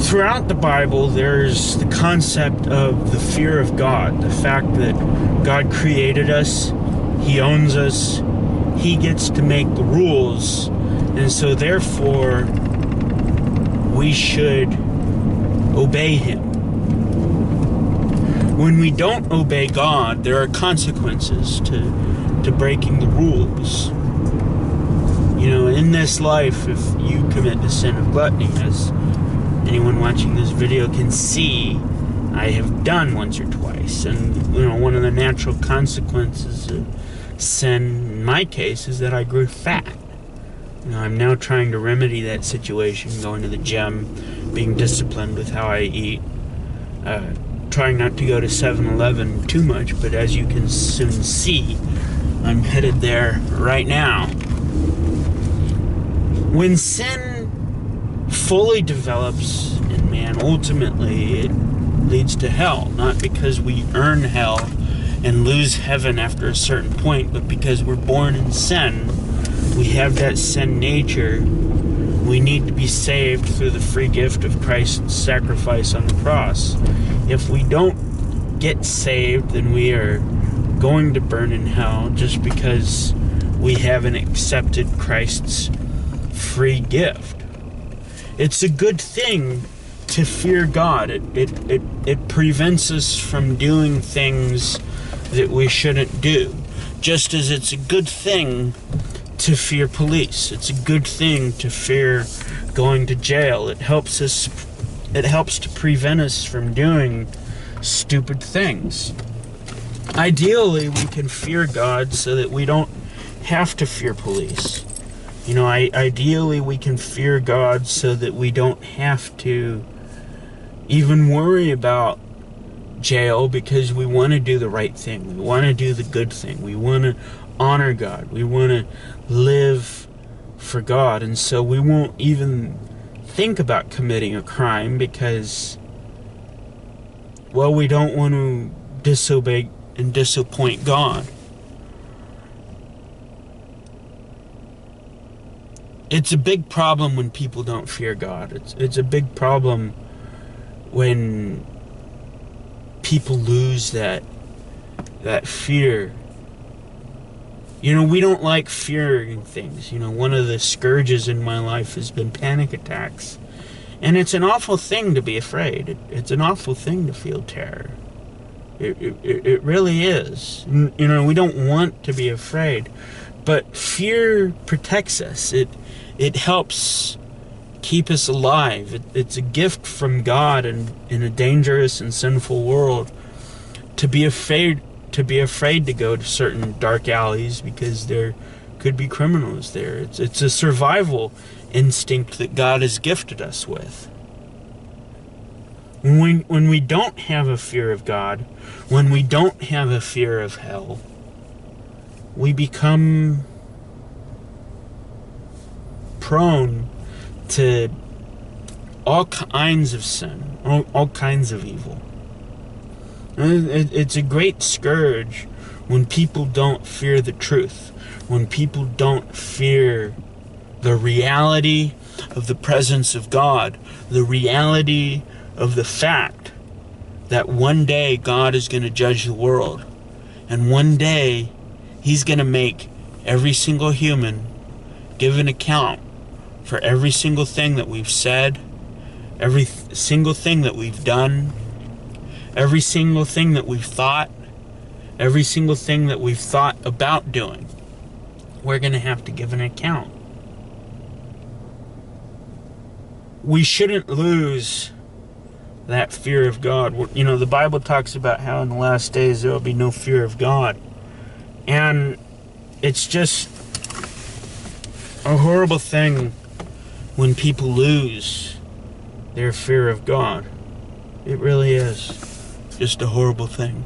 Throughout the Bible, there's the concept of the fear of God, the fact that God created us, He owns us, He gets to make the rules, and so therefore we should obey Him. When we don't obey God, there are consequences to breaking the rules. You know, in this life, if you commit the sin of gluttony, as anyone watching this video can see, I have done once or twice. And, you know, one of the natural consequences of sin, in my case, is that I grew fat. You know, I'm now trying to remedy that situation, going to the gym, being disciplined with how I eat, trying not to go to 7-Eleven too much, but as you can soon see, I'm headed there right now. When sin fully develops in man, ultimately it leads to hell. Not because we earn hell and lose heaven after a certain point, but because we're born in sin. We have that sin nature. We need to be saved through the free gift of Christ's sacrifice on the cross. If we don't get saved, then we are going to burn in hell just because we haven't accepted Christ's free gift. It's a good thing to fear God. It prevents us from doing things that we shouldn't do. Just as it's a good thing to fear police. It's a good thing to fear going to jail. It helps to prevent us from doing stupid things. Ideally, we can fear God so that we don't have to fear police. You know, ideally, we can fear God so that we don't have to even worry about jail, because we want to do the right thing. We want to do the good thing. We want to honor God. We want to live for God. And so we won't even think about committing a crime because, well, we don't want to disobey and disappoint God. It's a big problem when people don't fear God. It's a big problem when people lose that fear. You know, we don't like fearing things. You know, one of the scourges in my life has been panic attacks. And it's an awful thing to be afraid. It's an awful thing to feel terror. It really is. You know, we don't want to be afraid. But fear protects us. It helps keep us alive. It's a gift from God in a dangerous and sinful world to be afraid to go to certain dark alleys because there could be criminals there. It's a survival instinct that God has gifted us with. When we don't have a fear of God, when we don't have a fear of hell, we become prone to all kinds of sin, all kinds of evil. It's a great scourge when people don't fear the truth, when people don't fear the reality of the presence of God, the reality of the fact that one day God is going to judge the world, and one day He's going to make every single human give an account for every single thing that we've said, every single thing that we've done, every single thing that we've thought, every single thing that we've thought about doing. We're going to have to give an account. We shouldn't lose that fear of God. You know, the Bible talks about how in the last days there will be no fear of God. And it's just a horrible thing when people lose their fear of God. It really is just a horrible thing.